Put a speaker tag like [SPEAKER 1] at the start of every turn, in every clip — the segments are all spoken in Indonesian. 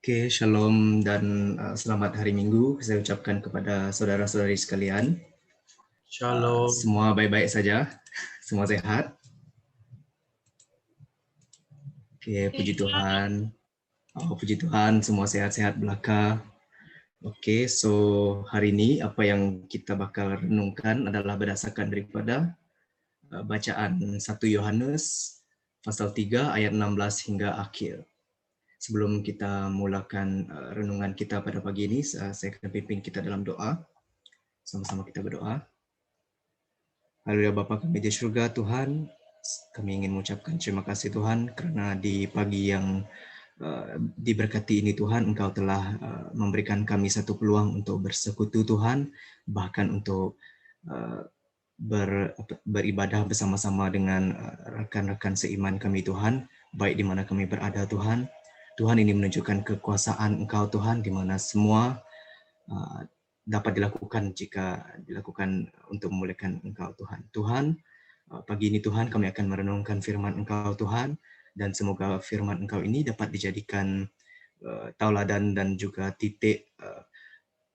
[SPEAKER 1] Oke, shalom dan selamat hari Minggu. Saya ucapkan kepada saudara-saudari sekalian.
[SPEAKER 2] Shalom.
[SPEAKER 1] Semua baik-baik saja, semua sehat. Oke, puji Tuhan. Puji Tuhan, semua sehat-sehat belaka. Oke, so hari ini apa yang kita bakal renungkan adalah berdasarkan daripada bacaan 1 Yohanes pasal 3 ayat 16 hingga akhir. Sebelum kita mulakan renungan kita pada pagi ini, saya akan pimpin kita dalam doa. Sama-sama kita berdoa. Haleluya Bapa kami di surga Tuhan, kami ingin mengucapkan terima kasih Tuhan karena di pagi yang diberkati ini Tuhan, Engkau telah memberikan kami satu peluang untuk bersekutu Tuhan, bahkan untuk beribadah bersama-sama dengan rekan-rekan seiman kami Tuhan, baik di mana kami berada Tuhan. Tuhan ini menunjukkan kekuasaan Engkau Tuhan, di mana semua dapat dilakukan jika dilakukan untuk memuliakan Engkau Tuhan. Tuhan, pagi ini Tuhan kami akan merenungkan firman Engkau Tuhan, dan semoga firman Engkau ini dapat dijadikan tauladan dan juga titik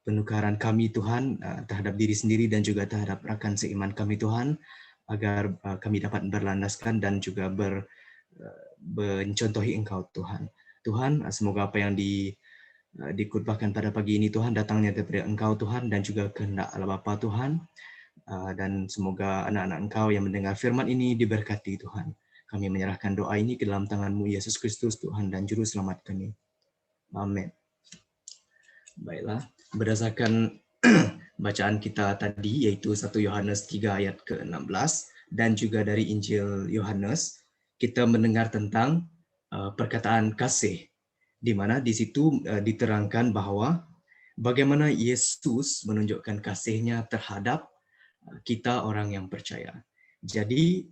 [SPEAKER 1] penukaran kami Tuhan terhadap diri sendiri dan juga terhadap rekan seiman kami Tuhan, agar kami dapat berlandaskan dan juga mencontohi Engkau Tuhan. Tuhan, semoga apa yang dikhotbahkan pada pagi ini Tuhan datangnya daripada Engkau Tuhan dan juga kehendak Allah Bapa Tuhan, dan semoga anak-anak Engkau yang mendengar firman ini diberkati Tuhan. Kami menyerahkan doa ini ke dalam tangan-Mu Yesus Kristus Tuhan dan Juru Selamat kami. Amin. Baiklah, berdasarkan bacaan kita tadi yaitu 1 Yohanes 3 ayat ke-16 dan juga dari Injil Yohanes, kita mendengar tentang perkataan kasih, di mana di situ diterangkan bahwa bagaimana Yesus menunjukkan kasih-Nya terhadap kita orang yang percaya. Jadi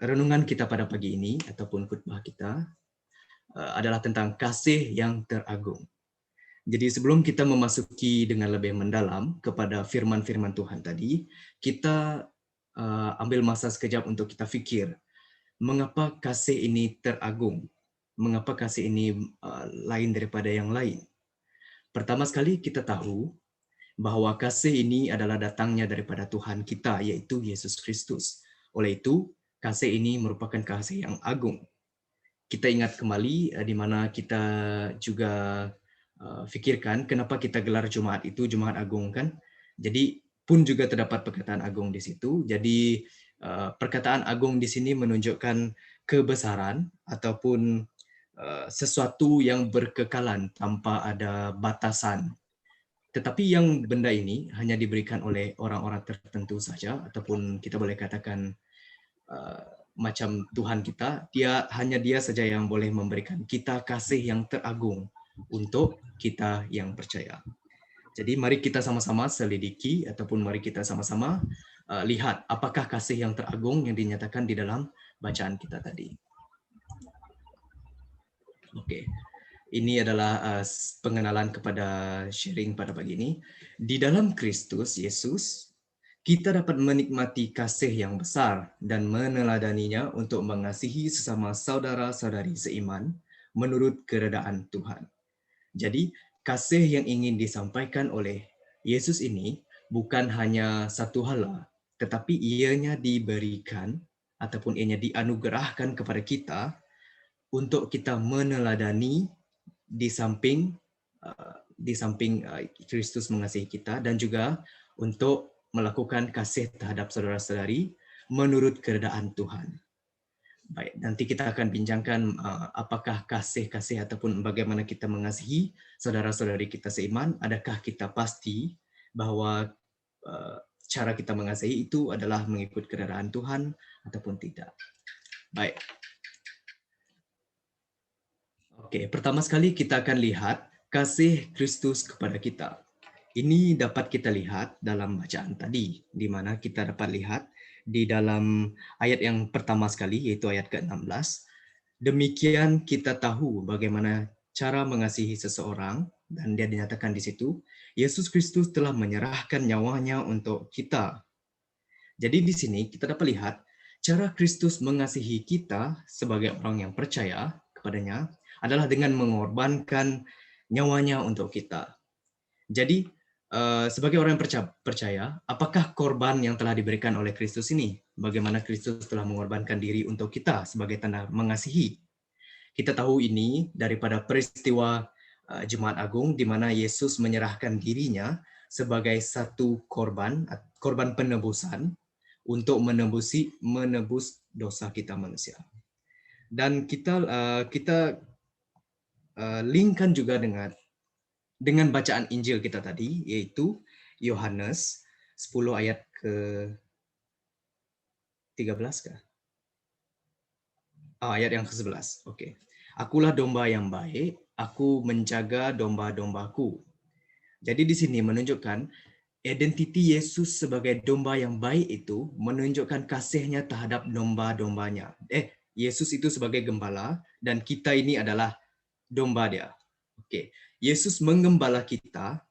[SPEAKER 1] renungan kita pada pagi ini ataupun khotbah kita adalah tentang kasih yang teragung. Jadi sebelum kita memasuki dengan lebih mendalam kepada firman-firman Tuhan tadi, kita ambil masa sekejap untuk kita fikir, mengapa kasih ini teragung? Mengapa kasih ini lain daripada yang lain? Pertama sekali kita tahu bahwa kasih ini adalah datangnya daripada Tuhan kita, yaitu Yesus Kristus. Oleh itu, kasih ini merupakan kasih yang agung. Kita ingat kembali di mana kita juga fikirkan kenapa kita gelar Jumaat itu Jumaat Agung kan. Jadi pun juga terdapat perkataan agung di situ. Jadi perkataan agung di sini menunjukkan kebesaran ataupun sesuatu yang berkekalan tanpa ada batasan. Tetapi yang benda ini hanya diberikan oleh orang-orang tertentu saja, ataupun kita boleh katakan macam Tuhan kita, hanya dia saja yang boleh memberikan kita kasih yang teragung untuk kita yang percaya. Jadi mari kita sama-sama selidiki ataupun mari kita sama-sama lihat apakah kasih yang teragung yang dinyatakan di dalam bacaan kita tadi. Oke. Ini adalah pengenalan kepada sharing pada pagi ini. Di dalam Kristus Yesus, kita dapat menikmati kasih yang besar dan meneladaninya untuk mengasihi sesama saudara-saudari seiman menurut keredaan Tuhan. Jadi, kasih yang ingin disampaikan oleh Yesus ini bukan hanya satu hala, tetapi ianya diberikan ataupun ianya dianugerahkan kepada kita untuk kita meneladani di samping Kristus mengasihi kita dan juga untuk melakukan kasih terhadap saudara-saudari menurut keredaan Tuhan. Baik, nanti kita akan bincangkan apakah kasih-kasih ataupun bagaimana kita mengasihi saudara-saudari kita seiman. Adakah kita pasti bahwa cara kita mengasihi itu adalah mengikut keredaan Tuhan ataupun tidak. Baik. Oke, pertama sekali kita akan lihat kasih Kristus kepada kita. Ini dapat kita lihat dalam bacaan tadi, di mana kita dapat lihat di dalam ayat yang pertama sekali, yaitu ayat ke-16. Demikian kita tahu bagaimana cara mengasihi seseorang, dan dia dinyatakan di situ, Yesus Kristus telah menyerahkan nyawanya untuk kita. Jadi di sini kita dapat lihat cara Kristus mengasihi kita sebagai orang yang percaya kepadanya adalah dengan mengorbankan nyawanya untuk kita. Jadi sebagai orang yang percaya, apakah korban yang telah diberikan oleh Kristus ini? Bagaimana Kristus telah mengorbankan diri untuk kita sebagai tanda mengasihi? Kita tahu ini daripada peristiwa Jumat Agung di mana Yesus menyerahkan dirinya sebagai satu korban penebusan untuk menebus dosa kita manusia. Dan kita linkkan juga dengan bacaan Injil kita tadi, yaitu Yohanes 10 ayat ke-13 kah? Ayat yang ke-11. Oke. Akulah domba yang baik, aku menjaga domba-dombaku. Jadi di sini menunjukkan identiti Yesus sebagai domba yang baik itu menunjukkan kasihnya terhadap domba-dombanya. Yesus itu sebagai gembala dan kita ini adalah domba dia. Oke. Yesus menggembala kita,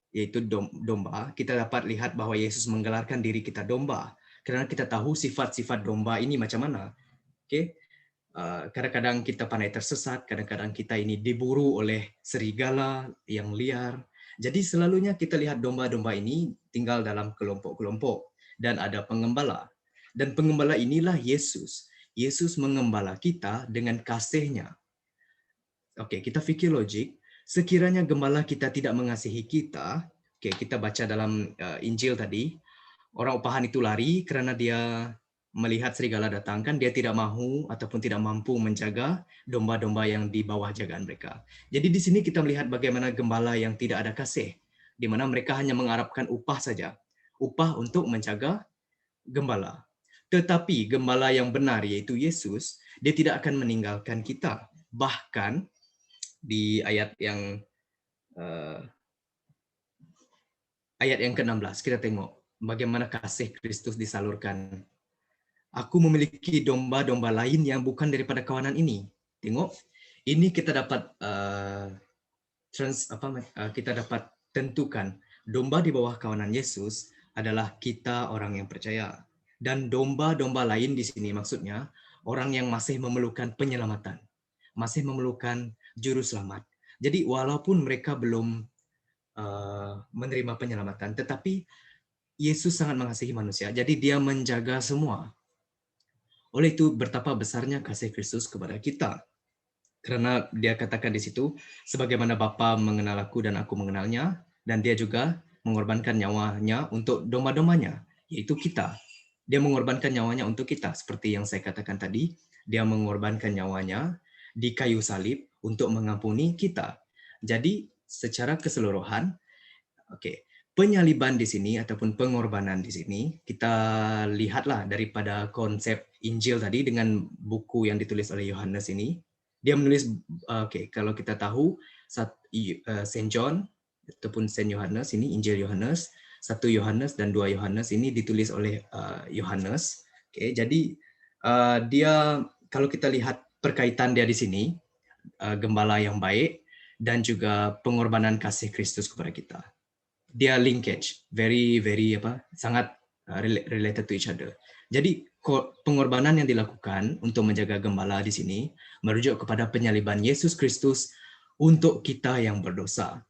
[SPEAKER 1] yaitu domba. Kita dapat lihat bahwa Yesus menggelarkan diri kita domba karena kita tahu sifat-sifat domba ini macam mana. Oke. Kadang-kadang kita pandai tersesat, kadang-kadang kita ini diburu oleh serigala yang liar. Jadi selalunya kita lihat domba-domba ini tinggal dalam kelompok-kelompok dan ada pengembala. Dan pengembala inilah Yesus. Yesus mengembala kita dengan kasihnya. Oke, kita fikir logik. Sekiranya gembala kita tidak mengasihi kita, oke, kita baca dalam Injil tadi, orang upahan itu lari karena dia melihat serigala datang, kan dia tidak mahu ataupun tidak mampu menjaga domba-domba yang di bawah jagaan mereka. Jadi di sini kita melihat bagaimana gembala yang tidak ada kasih, di mana mereka hanya mengharapkan upah saja, upah untuk menjaga gembala. Tetapi gembala yang benar, yaitu Yesus, dia tidak akan meninggalkan kita. Bahkan di ayat yang ke-16 kita tengok bagaimana kasih Kristus disalurkan. Aku memiliki domba-domba lain yang bukan daripada kawanan ini. Tengok, ini kita dapat kita dapat tentukan domba di bawah kawanan Yesus adalah kita orang yang percaya. Dan domba-domba lain di sini maksudnya orang yang masih memerlukan penyelamatan, masih memerlukan juru selamat. Jadi walaupun mereka belum menerima penyelamatan, tetapi Yesus sangat mengasihi manusia. Jadi dia menjaga semua. Oleh itu betapa besarnya kasih Kristus kepada kita. Karena dia katakan di situ, sebagaimana Bapa mengenal aku dan aku mengenalnya, dan dia juga mengorbankan nyawanya untuk domba-dombanya, yaitu kita. Dia mengorbankan nyawanya untuk kita, seperti yang saya katakan tadi, dia mengorbankan nyawanya di kayu salib untuk mengampuni kita. Jadi secara keseluruhan, penyaliban di sini ataupun pengorbanan di sini kita lihatlah daripada konsep Injil tadi dengan buku yang ditulis oleh Yohanes ini. Dia menulis, kalau kita tahu Saint John ataupun Saint Yohanes ini, Injil Yohanes, 1 Yohanes dan 2 Yohanes ini ditulis oleh Yohanes. Jadi dia, kalau kita lihat perkaitan dia di sini, gembala yang baik dan juga pengorbanan kasih Kristus kepada kita. Dia linkage very sangat related to each other. Jadi pengorbanan yang dilakukan untuk menjaga gembala di sini merujuk kepada penyaliban Yesus Kristus untuk kita yang berdosa.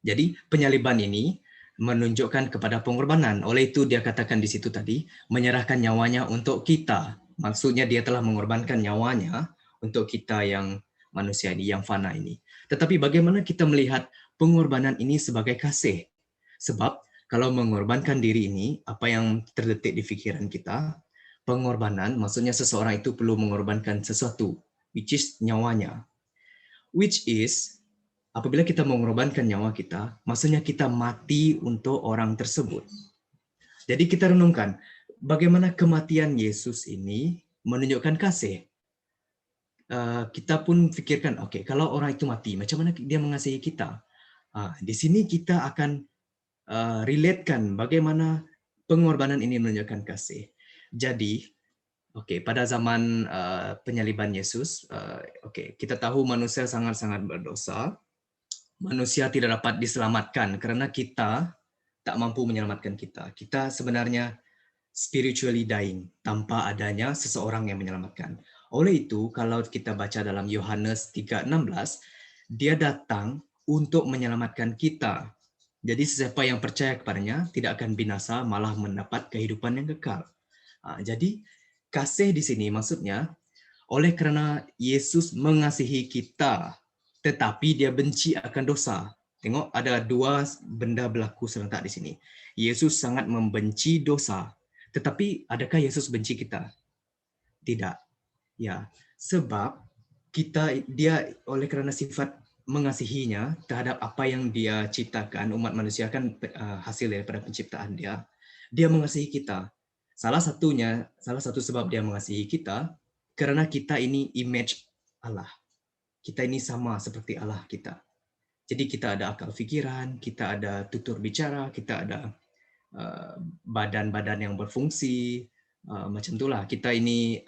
[SPEAKER 1] Jadi penyaliban ini menunjukkan kepada pengorbanan. Oleh itu dia katakan di situ tadi, menyerahkan nyawanya untuk kita. Maksudnya dia telah mengorbankan nyawanya untuk kita yang manusia ini, yang fana ini. Tetapi bagaimana kita melihat pengorbanan ini sebagai kasih? Sebab kalau mengorbankan diri ini, apa yang terdetik di pikiran kita, pengorbanan maksudnya seseorang itu perlu mengorbankan sesuatu, which is nyawanya. Which is, apabila kita mengorbankan nyawa kita, maksudnya kita mati untuk orang tersebut. Jadi kita renungkan, bagaimana kematian Yesus ini menunjukkan kasih. Kita pun fikirkan, kalau orang itu mati, macam mana dia mengasihi kita? Di sini kita akan relatekan bagaimana pengorbanan ini menunjukkan kasih. Jadi, pada zaman penyaliban Yesus, kita tahu manusia sangat-sangat berdosa. Manusia tidak dapat diselamatkan karena kita tak mampu menyelamatkan kita. Kita sebenarnya spiritually dying tanpa adanya seseorang yang menyelamatkan. Oleh itu, kalau kita baca dalam Yohanes 3:16, Dia datang untuk menyelamatkan kita. Jadi siapa yang percaya kepadanya tidak akan binasa, malah mendapat kehidupan yang kekal. Jadi kasih di sini maksudnya oleh karena Yesus mengasihi kita, tetapi dia benci akan dosa. Tengok ada dua benda berlaku serentak di sini. Yesus sangat membenci dosa, tetapi adakah Yesus benci kita? Tidak. Ya, sebab dia oleh kerana sifat mengasihinya terhadap apa yang dia ciptakan, umat manusia kan hasil daripada penciptaan dia. Dia mengasihi kita. Salah satu sebab dia mengasihi kita kerana kita ini image Allah. Kita ini sama seperti Allah kita. Jadi kita ada akal fikiran, kita ada tutur bicara, kita ada badan-badan yang berfungsi, macam itulah. Kita ini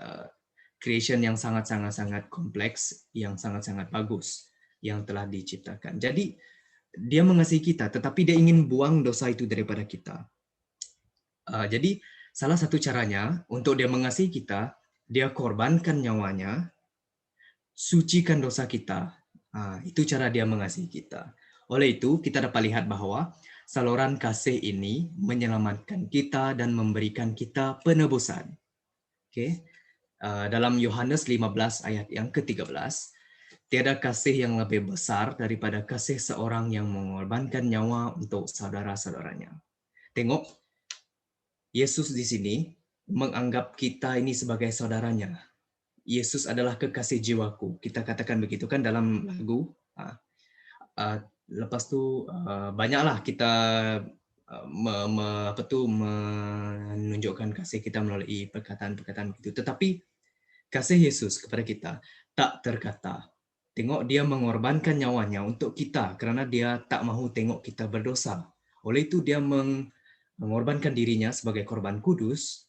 [SPEAKER 1] creation yang sangat-sangat kompleks, yang sangat-sangat bagus yang telah diciptakan. Jadi dia mengasihi kita, tetapi dia ingin buang dosa itu daripada kita. Jadi salah satu caranya untuk dia mengasihi kita, dia korbankan nyawanya, sucikan dosa kita. Itu cara dia mengasihi kita. Oleh itu, kita dapat lihat bahwa saluran kasih ini menyelamatkan kita dan memberikan kita penebusan. Okay? Dalam Yohanes 15 ayat yang ke-13, tiada kasih yang lebih besar daripada kasih seorang yang mengorbankan nyawa untuk saudara-saudaranya. Tengok, Yesus di sini menganggap kita ini sebagai saudaranya. Yesus adalah kekasih jiwaku. Kita katakan begitu kan dalam lagu. Lepas tu banyaklah kita menunjukkan kasih kita melalui perkataan-perkataan begitu. Tetapi kasih Yesus kepada kita tak terkata. Tengok dia mengorbankan nyawanya untuk kita kerana dia tak mahu tengok kita berdosa. Oleh itu dia mengorbankan dirinya sebagai korban kudus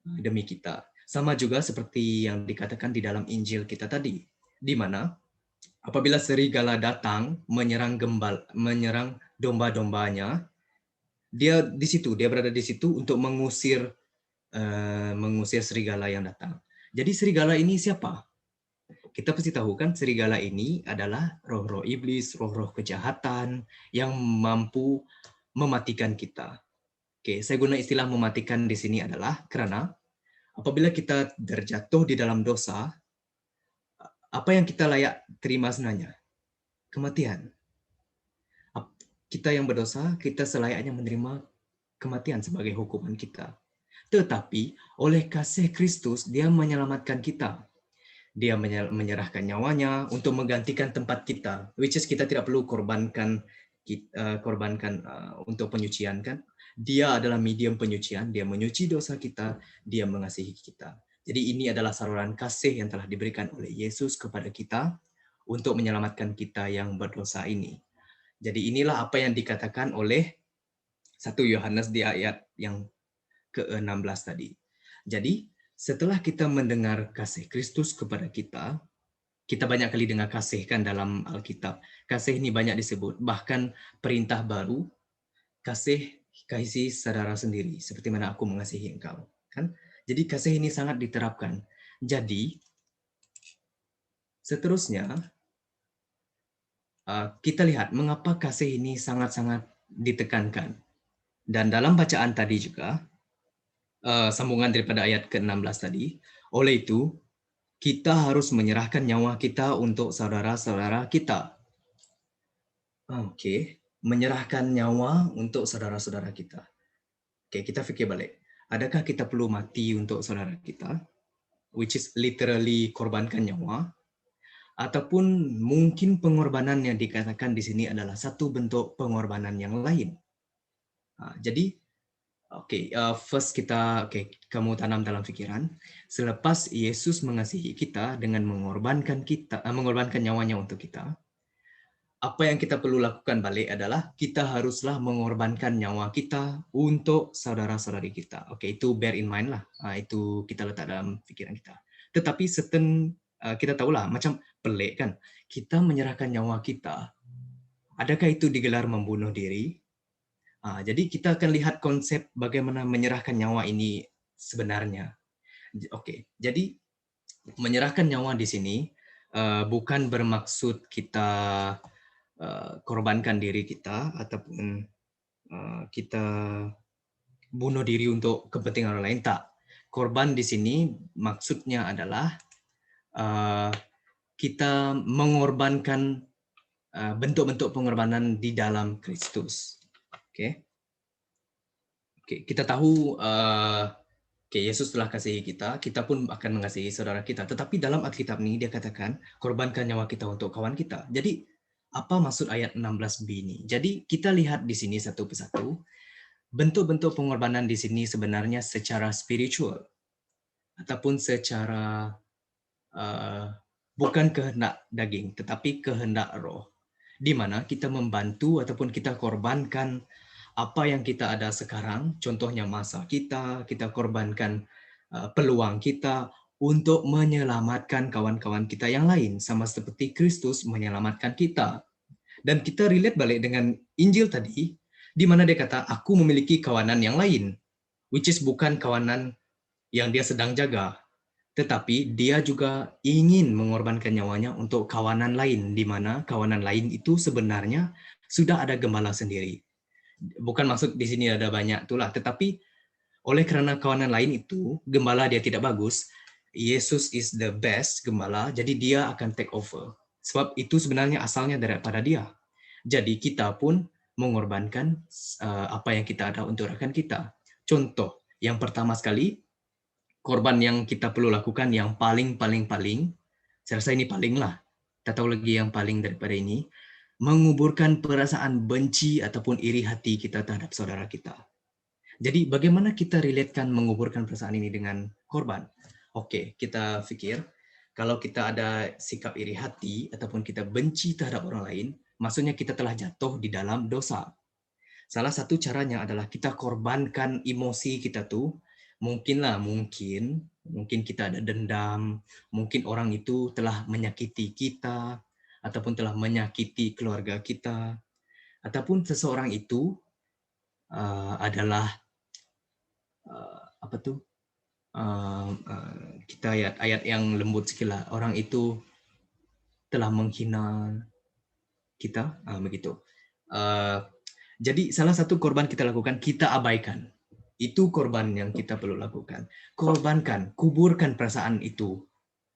[SPEAKER 1] demi kita. Sama juga seperti yang dikatakan di dalam Injil kita tadi, di mana apabila serigala datang menyerang domba-dombanya, dia berada di situ untuk mengusir serigala yang datang. Jadi serigala ini siapa? Kita pasti tahu kan serigala ini adalah roh-roh iblis, roh-roh kejahatan yang mampu mematikan kita. Oke, saya guna istilah mematikan di sini adalah karena apabila kita terjatuh di dalam dosa, apa yang kita layak terima sebenarnya? Kematian. Kita yang berdosa, kita selayaknya menerima kematian sebagai hukuman kita. Tetapi oleh kasih Kristus, dia menyelamatkan kita. Dia menyerahkan nyawanya untuk menggantikan tempat kita, which is kita tidak perlu korbankan untuk penyucian kan. Dia adalah medium penyucian, dia menyuci dosa kita, dia mengasihi kita. Jadi ini adalah saluran kasih yang telah diberikan oleh Yesus kepada kita untuk menyelamatkan kita yang berdosa ini. Jadi inilah apa yang dikatakan oleh 1 Yohanes di ayat yang ke-16 tadi. Jadi setelah kita mendengar kasih Kristus kepada kita, kita banyak kali dengar kasih kan dalam Alkitab. Kasih ini banyak disebut, bahkan perintah baru, kasih saudara sendiri, seperti mana aku mengasihi engkau. Kan? Jadi kasih ini sangat diterapkan. Jadi, seterusnya, kita lihat mengapa kasih ini sangat-sangat ditekankan. Dan dalam bacaan tadi juga, sambungan daripada ayat ke-16 tadi, oleh itu, kita harus menyerahkan nyawa kita untuk saudara-saudara kita. Oke, menyerahkan nyawa untuk saudara-saudara kita. Oke, kita fikir balik. Adakah kita perlu mati untuk saudara kita? Which is literally korbankan nyawa. Ataupun mungkin pengorbanan yang dikatakan di sini adalah satu bentuk pengorbanan yang lain. Jadi, first kamu tanam dalam fikiran. Selepas Yesus mengasihi kita dengan mengorbankan nyawanya untuk kita, apa yang kita perlu lakukan balik adalah kita haruslah mengorbankan nyawa kita untuk saudara-saudari kita. Oke, itu bear in mind lah. Itu kita letak dalam fikiran kita. Tetapi kita tahulah macam pelik kan. Kita menyerahkan nyawa kita. Adakah itu digelar membunuh diri? Jadi kita akan lihat konsep bagaimana menyerahkan nyawa ini sebenarnya. Oke, jadi menyerahkan nyawa di sini bukan bermaksud kita korbankan diri kita ataupun kita bunuh diri untuk kepentingan orang lain. Tak. Korban di sini maksudnya adalah kita mengorbankan bentuk-bentuk pengorbanan di dalam Kristus. Oke. Kita tahu Yesus telah kasihi kita, kita pun akan mengasihi saudara kita. Tetapi dalam Alkitab ini dia katakan, korbankan nyawa kita untuk kawan kita. Jadi, apa maksud ayat 16b ini? Jadi, kita lihat di sini satu persatu, bentuk-bentuk pengorbanan di sini sebenarnya secara spiritual, ataupun secara bukan kehendak daging, tetapi kehendak roh. Di mana kita membantu ataupun kita korbankan apa yang kita ada sekarang, contohnya masa kita korbankan peluang kita untuk menyelamatkan kawan-kawan kita yang lain, sama seperti Kristus menyelamatkan kita. Dan kita relate balik dengan Injil tadi, di mana dia kata, aku memiliki kawanan yang lain, which is bukan kawanan yang dia sedang jaga, tetapi dia juga ingin mengorbankan nyawanya untuk kawanan lain, di mana kawanan lain itu sebenarnya sudah ada gembala sendiri. Bukan maksud di sini ada banyak itulah, tetapi oleh kerana kawanan lain itu gembala dia tidak bagus, Yesus is the best gembala, jadi dia akan take over. Sebab itu sebenarnya asalnya daripada dia. Jadi kita pun mengorbankan apa yang kita ada untuk rekan kita. Contoh, yang pertama sekali, korban yang kita perlu lakukan yang paling, saya rasa ini paling lah, tak tahu lagi yang paling daripada ini, menguburkan perasaan benci ataupun iri hati kita terhadap saudara kita. Jadi bagaimana kita relatekan menguburkan perasaan ini dengan korban? Oke, kita fikir kalau kita ada sikap iri hati ataupun kita benci terhadap orang lain, maksudnya kita telah jatuh di dalam dosa. Salah satu caranya adalah kita korbankan emosi kita tuh. Mungkin kita ada dendam, mungkin orang itu telah menyakiti kita, ataupun telah menyakiti keluarga kita, ataupun seseorang itu adalah kita ayat yang lembut sikit lah, orang itu telah menghina kita, begitu. Jadi salah satu korban kita lakukan, kita abaikan. Itu korban yang kita perlu lakukan. Korbankan, kuburkan perasaan itu.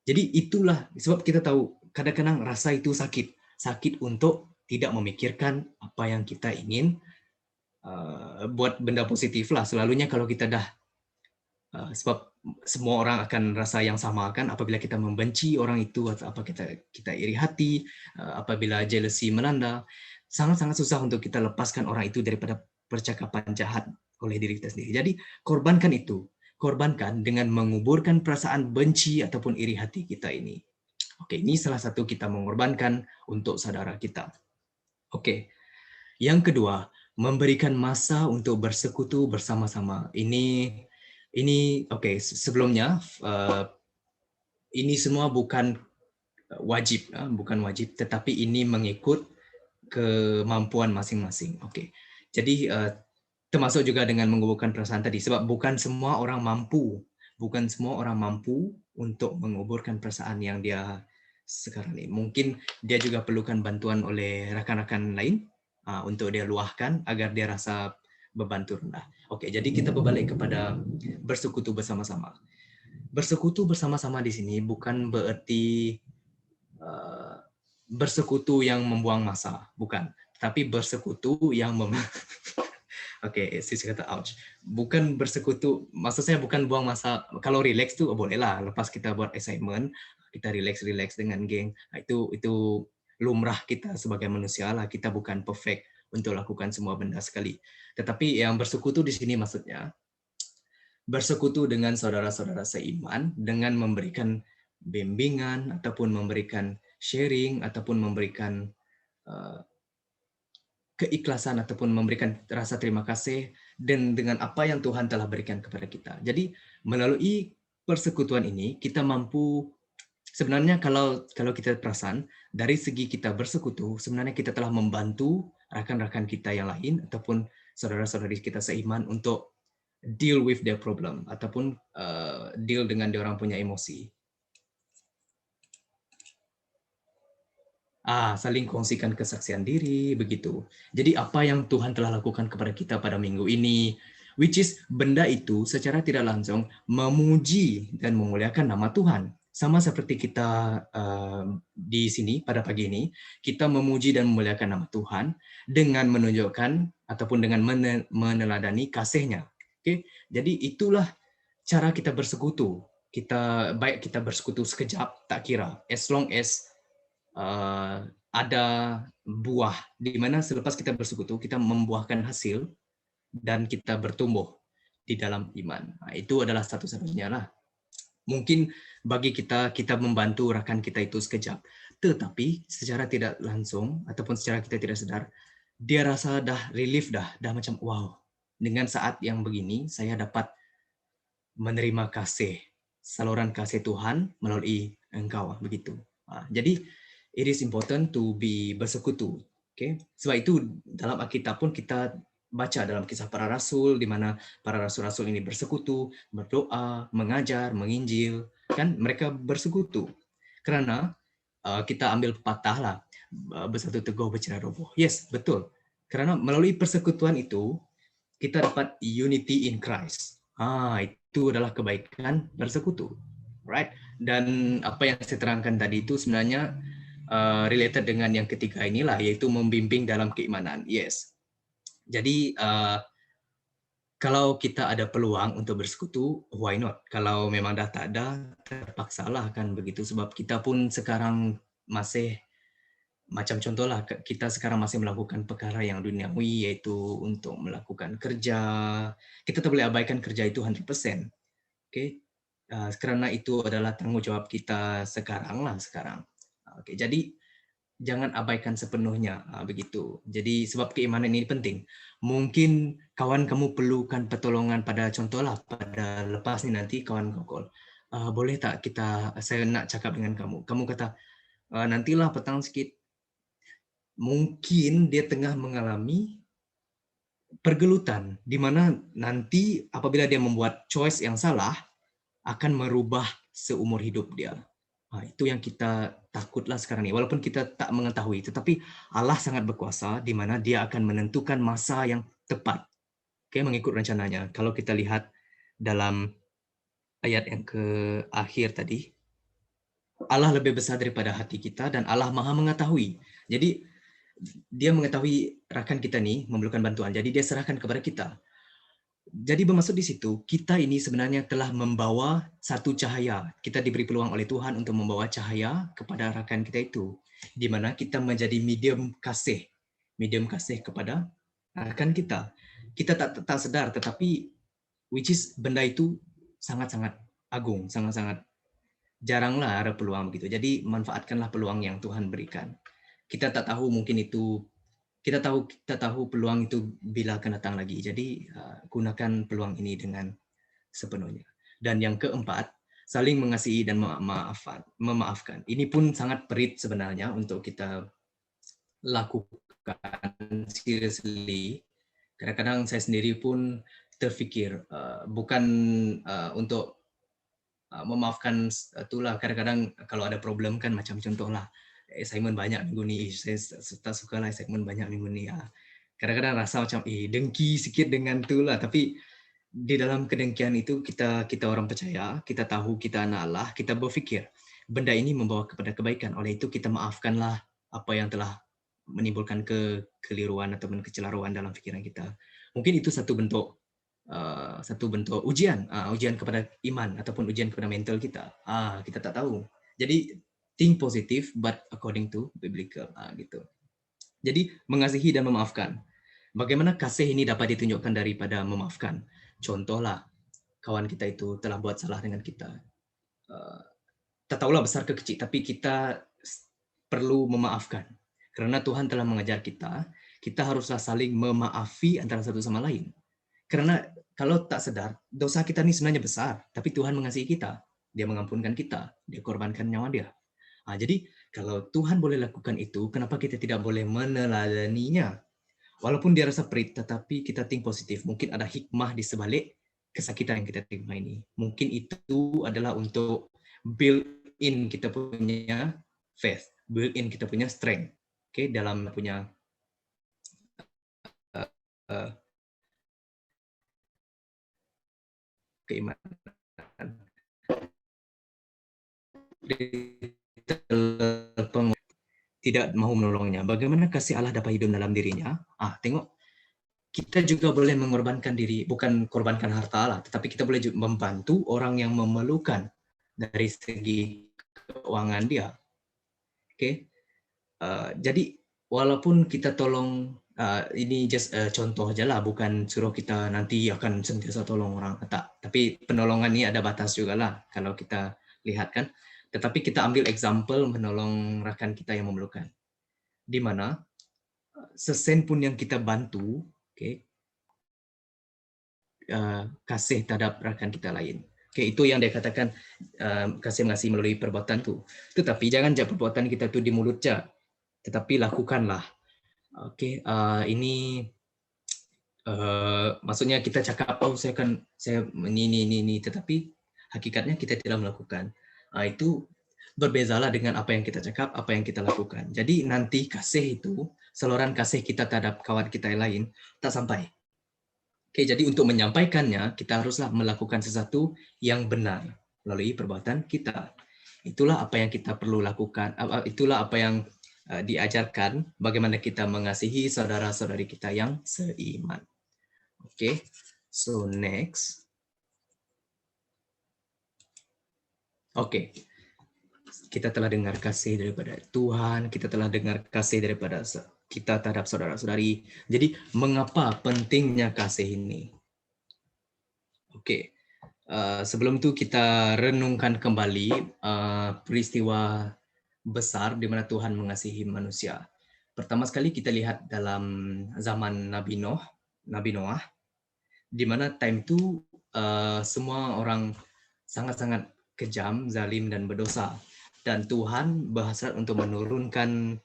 [SPEAKER 1] Jadi itulah, sebab kita tahu kadang-kadang rasa itu sakit. Sakit untuk tidak memikirkan apa yang kita ingin buat benda positif lah. Selalunya kalau kita dah, sebab semua orang akan rasa yang sama kan apabila kita membenci orang itu atau apa kita iri hati, apabila jealousy melanda, sangat-sangat susah untuk kita lepaskan orang itu daripada percakapan jahat oleh diri kita sendiri. Jadi korbankan itu, korbankan dengan menguburkan perasaan benci ataupun iri hati kita ini. Oke, ini salah satu kita mengorbankan untuk saudara kita. Oke, yang kedua, memberikan masa untuk bersekutu bersama-sama. Ini oke, sebelumnya ini semua bukan wajib, tetapi ini mengikut kemampuan masing-masing. Oke, jadi termasuk juga dengan menguburkan perasaan tadi, sebab bukan semua orang mampu untuk menguburkan perasaan yang dia sekarang ini. Mungkin dia juga perlukan bantuan oleh rakan-rakan lain untuk dia luahkan agar dia rasa beban tu rendah. Oke, jadi kita berbalik kepada bersekutu bersama-sama. Bersekutu bersama-sama di sini bukan bererti bersekutu yang membuang masa, bukan. Tapi bersekutu yang Oke, sisi kata ouch. Bukan bersekutu, maksud saya bukan buang masa. Kalau relax tuh boleh lah. Lepas kita buat assignment, kita relax dengan geng. Itu lumrah kita sebagai manusia lah. Kita bukan perfect untuk lakukan semua benda sekali. Tetapi yang bersekutu di sini maksudnya bersekutu dengan saudara-saudara seiman dengan memberikan bimbingan ataupun memberikan sharing ataupun memberikan keikhlasan ataupun memberikan rasa terima kasih dan dengan apa yang Tuhan telah berikan kepada kita. Jadi melalui persekutuan ini kita mampu, sebenarnya kalau kita perasan dari segi kita bersekutu, sebenarnya kita telah membantu rakan-rakan kita yang lain ataupun saudara-saudari kita seiman untuk deal with their problem ataupun deal dengan dia orang punya emosi. Saling kongsikan kesaksian diri, begitu. Jadi apa yang Tuhan telah lakukan kepada kita pada minggu ini, which is benda itu secara tidak langsung memuji dan memuliakan nama Tuhan. Sama seperti kita di sini pada pagi ini, kita memuji dan memuliakan nama Tuhan dengan menunjukkan ataupun dengan meneladani kasih-Nya. Oke, jadi itulah cara kita bersekutu. Baik kita bersekutu sekejap, tak kira, as long as ada buah, di mana selepas kita bersekutu, kita membuahkan hasil dan kita bertumbuh di dalam iman. Itu adalah satu-satunya lah. Mungkin bagi kita membantu rekan kita itu sekejap, tetapi secara tidak langsung ataupun secara kita tidak sadar, dia rasa dah relief dah macam wow. Dengan saat yang begini, saya dapat menerima kasih, saluran kasih Tuhan melalui engkau, begitu. Jadi it is important to be bersekutu. Okay? Sebab itu dalam Alkitab pun kita baca dalam kisah para rasul, di mana para rasul-rasul ini bersekutu, berdoa, mengajar, menginjil, kan mereka bersekutu. Karena kita ambil pepatah lah, bersatu teguh bercerai roboh. Yes, betul. Karena melalui persekutuan itu kita dapat unity in Christ. Itu adalah kebaikan bersekutu, right? Dan apa yang saya terangkan tadi itu sebenarnya related dengan yang ketiga inilah, yaitu membimbing dalam keimanan. Yes. Jadi kalau kita ada peluang untuk bersekutu, why not? Kalau memang dah tak ada, terpaksalah kan begitu. Sebab kita pun sekarang masih macam contohlah, kita sekarang masih melakukan perkara yang duniawi, yaitu untuk melakukan kerja. Kita tak boleh abaikan kerja itu 100%. Okay? Kerana itu adalah tanggung jawab kita sekarang. Okay, jadi jangan abaikan sepenuhnya, begitu. Jadi sebab keimanan ini penting. Mungkin kawan kamu perlukan pertolongan pada contohlah pada lepas ni nanti kawan kau call. Boleh tak saya nak cakap dengan kamu. Kamu kata nantilah petang sikit. Mungkin dia tengah mengalami pergelutan di mana nanti apabila dia membuat choice yang salah akan merubah seumur hidup dia. Itu yang kita takutlah sekarang ini. Walaupun kita tak mengetahui, tetapi Allah sangat berkuasa di mana dia akan menentukan masa yang tepat. Okay, mengikut rencananya. Kalau kita lihat dalam ayat yang ke akhir tadi, Allah lebih besar daripada hati kita dan Allah Maha mengetahui. Jadi dia mengetahui rakan kita nih memerlukan bantuan. Jadi dia serahkan kepada kita. Jadi bermaksud di situ, kita ini sebenarnya telah membawa satu cahaya. Kita diberi peluang oleh Tuhan untuk membawa cahaya kepada rakan kita itu. Di mana kita menjadi medium kasih kepada rakan kita. Kita tak sedar, tetapi which is benda itu sangat-sangat agung, sangat-sangat jaranglah ada peluang begitu. Jadi manfaatkanlah peluang yang Tuhan berikan. Kita tak tahu mungkin itu kita tahu peluang itu bila akan datang lagi. Jadi gunakan peluang ini dengan sepenuhnya. Dan yang keempat, saling mengasihi dan memaafkan. Ini pun sangat perit sebenarnya untuk kita lakukan seriously. Kadang-kadang saya sendiri pun terfikir bukan untuk memaafkan itulah. Kadang-kadang kalau ada problem kan macam contohlah assignment banyak minggu ni, saya tak suka lah assignment banyak minggu ni. Kadang-kadang rasa macam dengki sikit dengan tu lah, tapi di dalam kedengkian itu kita orang percaya, kita tahu kita anak Allah, kita berfikir benda ini membawa kepada kebaikan. Oleh itu kita maafkanlah apa yang telah menimbulkan kekeliruan ataupun kecelaruan dalam fikiran kita. Mungkin itu satu bentuk ujian kepada iman ataupun ujian kepada mental kita. Kita tak tahu. Jadi think positive but according to biblical, gitu. Jadi mengasihi dan memaafkan. Bagaimana kasih ini dapat ditunjukkan daripada memaafkan? Contohlah, kawan kita itu telah buat salah dengan kita. Tak tahulah besar ke kecil, tapi kita perlu memaafkan. Kerana Tuhan telah mengajar kita haruslah saling memaafi antara satu sama lain. Kerana kalau tak sedar, dosa kita ini sebenarnya besar, tapi Tuhan mengasihi kita. Dia mengampunkan kita, dia korbankan nyawa dia. Jadi kalau Tuhan boleh lakukan itu, kenapa kita tidak boleh meneladaninya? Walaupun dia rasa perit, tetapi kita think positif. Mungkin ada hikmah di sebalik kesakitan yang kita terima ini. Mungkin itu adalah untuk build in kita punya faith. build in kita punya strength, dalam punya keimanan. Tidak mau menolongnya. Bagaimana kasih Allah dapat hidup dalam dirinya? Tengok, kita juga boleh mengorbankan diri, bukan korbankan harta Allah, tetapi kita boleh membantu orang yang memerlukan dari segi keuangan dia. Jadi walaupun kita tolong, ini just contoh aja lah, bukan suruh kita nanti akan sentiasa tolong orang, tak. Tapi penolongan ini ada batas juga lah kalau kita lihat kan. Tetapi kita ambil example menolong rakan kita yang memerlukan, di mana sesen pun yang kita bantu, kasih terhadap rakan kita lain. Itu yang dia katakan kasih mengasihi melalui perbuatan tu. Tetapi jangan je perbuatan kita tu di mulut je, tetapi lakukanlah. Ini maksudnya kita cakap saya ini, tetapi hakikatnya kita tidak melakukan. Itu berbezalah dengan apa yang kita cakap, apa yang kita lakukan. Jadi nanti kasih itu, saluran kasih kita terhadap kawan kita yang lain tak sampai. Jadi untuk menyampaikannya, kita haruslah melakukan sesuatu yang benar melalui perbuatan kita. Itulah apa yang kita perlu lakukan, itulah apa yang diajarkan, bagaimana kita mengasihi saudara-saudari kita yang seiman. So next. Kita telah dengar kasih daripada Tuhan, kita telah dengar kasih daripada kita terhadap saudara-saudari. Jadi mengapa pentingnya kasih ini? Sebelum itu kita renungkan kembali peristiwa besar di mana Tuhan mengasihi manusia. Pertama sekali kita lihat dalam zaman Nabi Noah, di mana time itu semua orang sangat-sangat kejam, zalim dan berdosa. Dan Tuhan berhasrat untuk menurunkan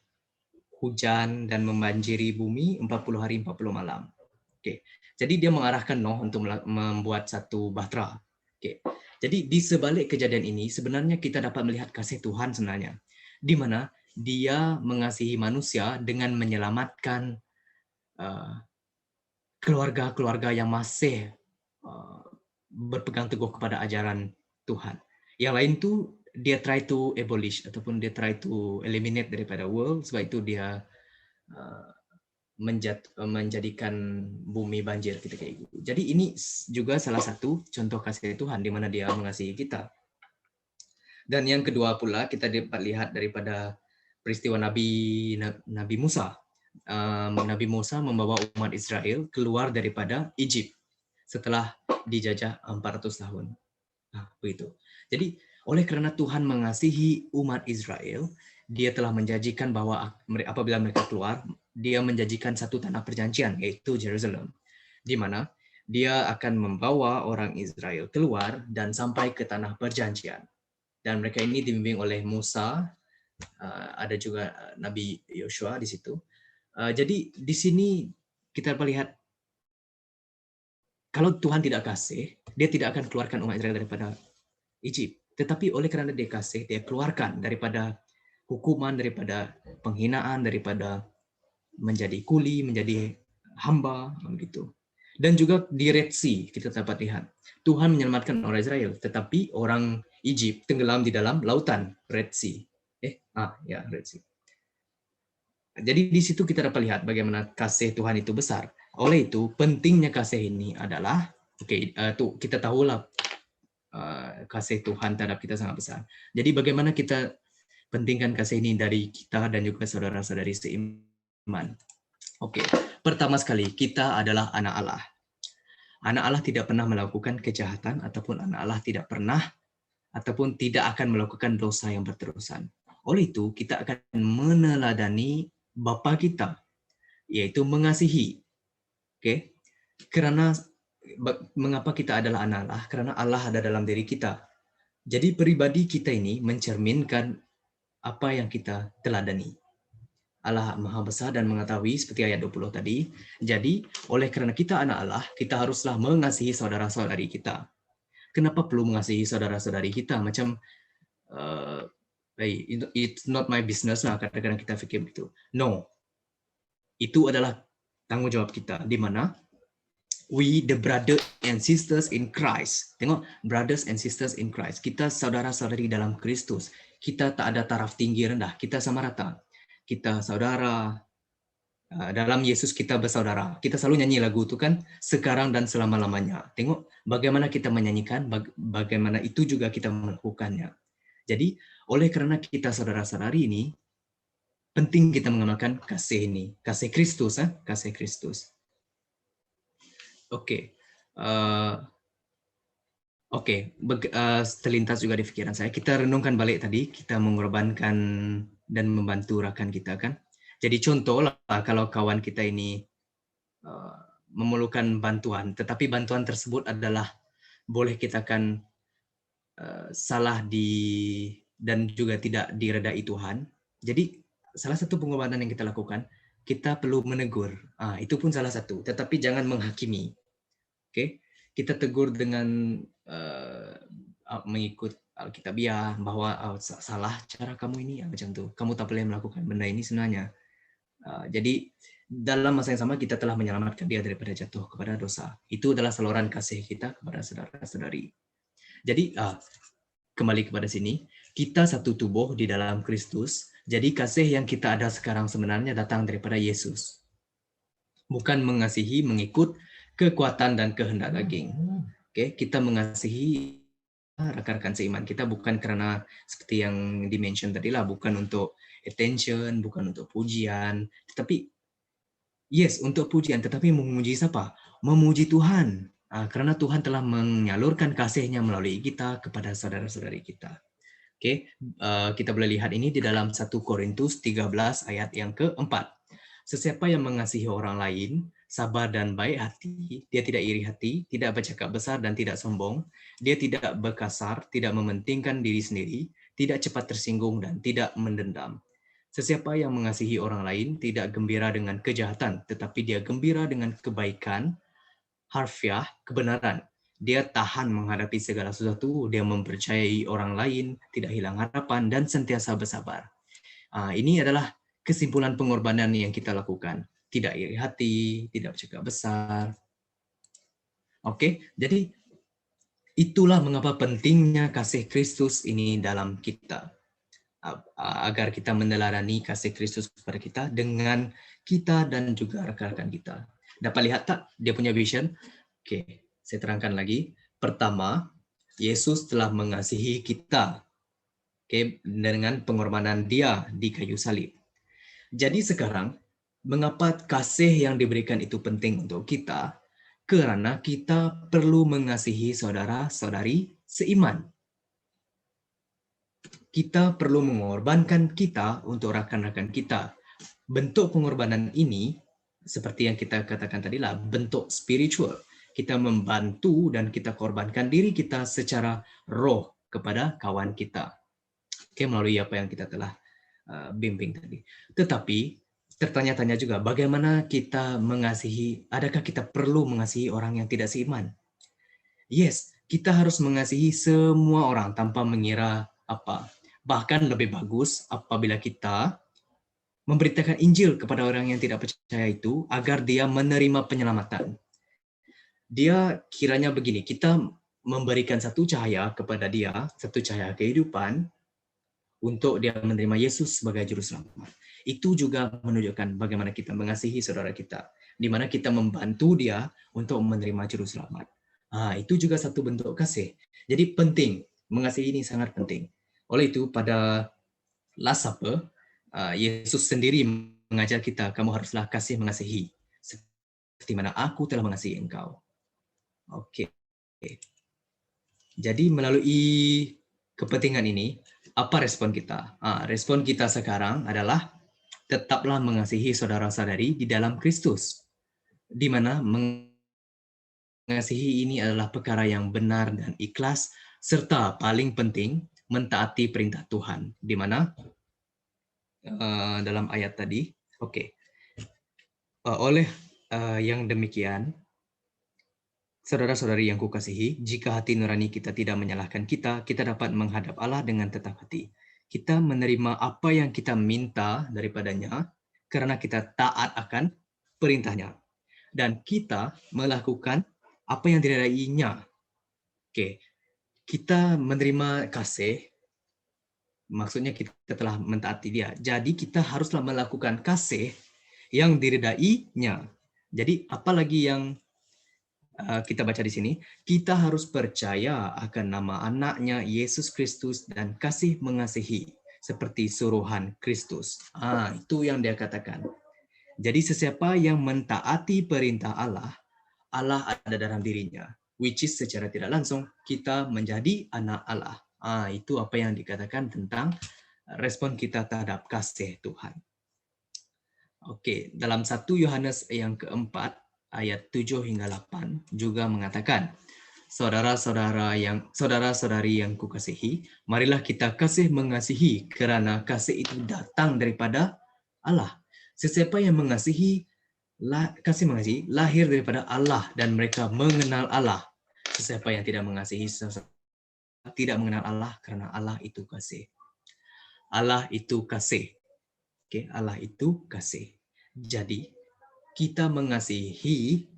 [SPEAKER 1] hujan dan membanjiri bumi 40 hari 40 malam. Jadi dia mengarahkan Noah untuk membuat satu bahtera. Jadi di sebalik kejadian ini sebenarnya kita dapat melihat kasih Tuhan sebenarnya, di mana Dia mengasihi manusia dengan menyelamatkan keluarga-keluarga yang masih berpegang teguh kepada ajaran Tuhan. Yang lain tu dia try to abolish ataupun dia try to eliminate daripada world, sebab itu dia menjadikan bumi banjir ketika itu. Jadi ini juga salah satu contoh kasih Tuhan di mana Dia mengasihi kita. Dan yang kedua pula kita dapat lihat daripada peristiwa Nabi Musa. Nabi Musa membawa umat Israel keluar daripada Egypt setelah dijajah 400 tahun. Begitu. Jadi oleh kerana Tuhan mengasihi umat Israel, Dia telah menjanjikan bahwa apabila mereka keluar, Dia menjanjikan satu tanah perjanjian, yaitu Jerusalem, di mana Dia akan membawa orang Israel keluar dan sampai ke tanah perjanjian. Dan mereka ini dibimbing oleh Musa, ada juga Nabi Yosua di situ. Jadi di sini kita melihat kalau Tuhan tidak kasih, Dia tidak akan keluarkan umat Israel daripada Egypt. Tetapi oleh kerana Dia kasih, Dia keluarkan daripada hukuman, daripada penghinaan, daripada menjadi kuli, menjadi hamba, begitu. Dan juga di Red Sea kita dapat lihat Tuhan menyelamatkan orang Israel, tetapi orang Egypt tenggelam di dalam lautan Red Sea. Red Sea. Jadi di situ kita dapat lihat bagaimana kasih Tuhan itu besar. Oleh itu pentingnya kasih ini adalah kita tahulah kasih Tuhan terhadap kita sangat besar. Jadi bagaimana kita pentingkan kasih ini dari kita dan juga saudara-saudari seiman. Pertama sekali kita adalah anak Allah. Anak Allah tidak pernah melakukan kejahatan ataupun anak Allah tidak pernah ataupun tidak akan melakukan dosa yang berterusan. Oleh itu kita akan meneladani Bapa kita, yaitu mengasihi. Kerana mengapa kita adalah anak Allah? Kerana Allah ada dalam diri kita. Jadi pribadi kita ini mencerminkan apa yang kita teladani. Allah Maha Besar dan mengetahui seperti ayat 20 tadi. Jadi oleh kerana kita anak Allah, kita haruslah mengasihi saudara-saudari kita. Kenapa perlu mengasihi saudara-saudari kita? Macam It's not my business lah, kadang-kadang kita pikir begitu. No, itu adalah tanggung jawab kita, di mana we the brother and sisters in Christ. Tengok, brothers and sisters in Christ. Kita saudara-saudari dalam Kristus. Kita tak ada taraf tinggi rendah, kita sama rata. Kita saudara, dalam Yesus kita bersaudara. Kita selalu nyanyi lagu itu kan, sekarang dan selama-lamanya. Tengok bagaimana kita menyanyikan, bagaimana itu juga kita melakukannya. Jadi, oleh kerana kita saudara-saudari ini, penting kita mengamalkan kasih ini. Kasih Kristus, kasih Kristus. Oke. Terlintas juga di pikiran saya. Kita renungkan balik tadi, kita mengorbankan dan membantu rakan kita kan. Jadi contohlah kalau kawan kita ini memerlukan bantuan, tetapi bantuan tersebut adalah boleh kita kan salah dan juga tidak diredai Tuhan. Jadi salah satu pengobatan yang kita lakukan, kita perlu menegur. Itu pun salah satu, tetapi jangan menghakimi. Oke, kita tegur dengan mengikut Alkitabiah bahwa salah cara kamu ini, macam tu. Kamu tak boleh melakukan benda ini sebenarnya. Jadi dalam masa yang sama kita telah menyelamatkan dia daripada jatuh kepada dosa. Itu adalah saluran kasih kita kepada saudara-saudari. Jadi kembali kepada sini, kita satu tubuh di dalam Kristus. Jadi kasih yang kita ada sekarang sebenarnya datang daripada Yesus. Bukan mengasihi mengikut kekuatan dan kehendak daging. Oke, kita mengasihi rakan-rakan seiman kita bukan kerana seperti yang di-mention tadi lah, bukan untuk attention, bukan untuk pujian, tetapi yes, untuk pujian, tetapi memuji siapa? Memuji Tuhan. Kerana Tuhan telah menyalurkan kasih-Nya melalui kita kepada saudara-saudari kita. Oke, kita boleh lihat ini di dalam 1 Korintus 13 ayat yang keempat. Sesiapa yang mengasihi orang lain, sabar dan baik hati, dia tidak iri hati, tidak bercakap besar dan tidak sombong, dia tidak berkasar, tidak mementingkan diri sendiri, tidak cepat tersinggung dan tidak mendendam. Sesiapa yang mengasihi orang lain tidak gembira dengan kejahatan, tetapi dia gembira dengan kebaikan, harfiah, kebenaran. Dia tahan menghadapi segala sesuatu, dia mempercayai orang lain, tidak hilang harapan, dan sentiasa bersabar. Ini adalah kesimpulan pengorbanan yang kita lakukan. Tidak iri hati, tidak bercakap besar. Oke, jadi itulah mengapa pentingnya kasih Kristus ini dalam kita. Agar kita meneladani kasih Kristus kepada kita dengan kita dan juga rekan-rekan kita. Dapat lihat tak dia punya vision? Oke, saya terangkan lagi. Pertama, Yesus telah mengasihi kita, oke, dengan pengorbanan dia di kayu salib. Jadi sekarang, mengapa kasih yang diberikan itu penting untuk kita? Karena kita perlu mengasihi saudara-saudari seiman. Kita perlu mengorbankan kita untuk rakan-rakan kita. Bentuk pengorbanan ini, seperti yang kita katakan tadi lah, bentuk spiritual. Kita membantu dan kita korbankan diri kita secara roh kepada kawan kita. Oke, melalui apa yang kita telah bimbing tadi. Tetapi tertanya-tanya juga, bagaimana kita mengasihi, adakah kita perlu mengasihi orang yang tidak seiman? Yes, kita harus mengasihi semua orang tanpa mengira apa. Bahkan lebih bagus apabila kita memberitakan Injil kepada orang yang tidak percaya itu agar dia menerima penyelamatan. Dia kiranya begini, kita memberikan satu cahaya kepada dia, satu cahaya kehidupan untuk dia menerima Yesus sebagai juru selamat. Itu juga menunjukkan bagaimana kita mengasihi saudara kita, di mana kita membantu dia untuk menerima juru selamat. Itu juga satu bentuk kasih. Jadi penting, mengasihi ini sangat penting. Oleh itu pada Last Supper, Yesus sendiri mengajar kita, kamu haruslah kasih mengasihi, seperti mana aku telah mengasihi engkau. Oke. Jadi melalui kepentingan ini, apa respon kita? Respon kita sekarang adalah tetaplah mengasihi saudara-saudari di dalam Kristus, di mana mengasihi ini adalah perkara yang benar dan ikhlas, serta paling penting mentaati perintah Tuhan, di mana dalam ayat tadi, oleh yang demikian, saudara-saudari yang kukasihi, jika hati nurani kita tidak menyalahkan kita, kita dapat menghadap Allah dengan tetap hati. kita menerima apa yang kita minta daripadanya karena kita taat akan perintahnya. Dan kita melakukan apa yang diridainya. Oke, kita menerima kasih, maksudnya kita telah mentaati dia. Jadi kita haruslah melakukan kasih yang diridainya. Jadi apalagi yang kita baca di sini, kita harus percaya akan nama anaknya Yesus Kristus dan kasih mengasihi seperti suruhan Kristus. Itu yang dia katakan. Jadi sesiapa yang mentaati perintah Allah, Allah ada dalam dirinya. Which is secara tidak langsung kita menjadi anak Allah. Itu apa yang dikatakan tentang respon kita terhadap kasih Tuhan. Oke, dalam 1 Yohanes yang keempat, ayat 7 hingga 8 juga mengatakan, saudara-saudari yang kukasihi, marilah kita kasih mengasihi kerana kasih itu datang daripada Allah. Sesiapa yang mengasihi, kasih mengasihi, lahir daripada Allah dan mereka mengenal Allah. Sesiapa yang tidak mengasihi, tidak mengenal Allah kerana Allah itu kasih. Allah itu kasih. Oke, Allah itu kasih. Jadi, kita mengasihi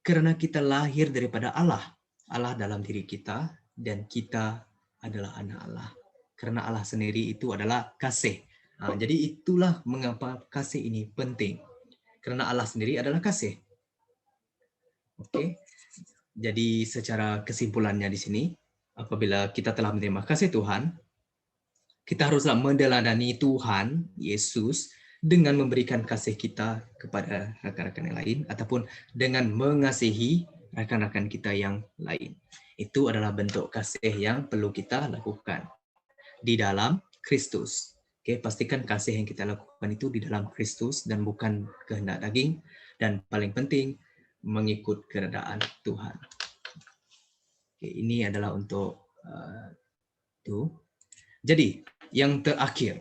[SPEAKER 1] karena kita lahir daripada Allah. Allah dalam diri kita dan kita adalah anak Allah. Karena Allah sendiri itu adalah kasih. Jadi itulah mengapa kasih ini penting. Karena Allah sendiri adalah kasih. Oke. Jadi secara kesimpulannya di sini, apabila kita telah menerima kasih Tuhan, kita haruslah meneladani Tuhan Yesus dengan memberikan kasih kita kepada rekan-rekan yang lain ataupun dengan mengasihi rekan-rekan kita yang lain. Itu adalah bentuk kasih yang perlu kita lakukan di dalam Kristus. Oke, pastikan kasih yang kita lakukan itu di dalam Kristus dan bukan kehendak daging, dan paling penting mengikut kehendak Tuhan. Oke, ini adalah untuk itu. Jadi, yang terakhir,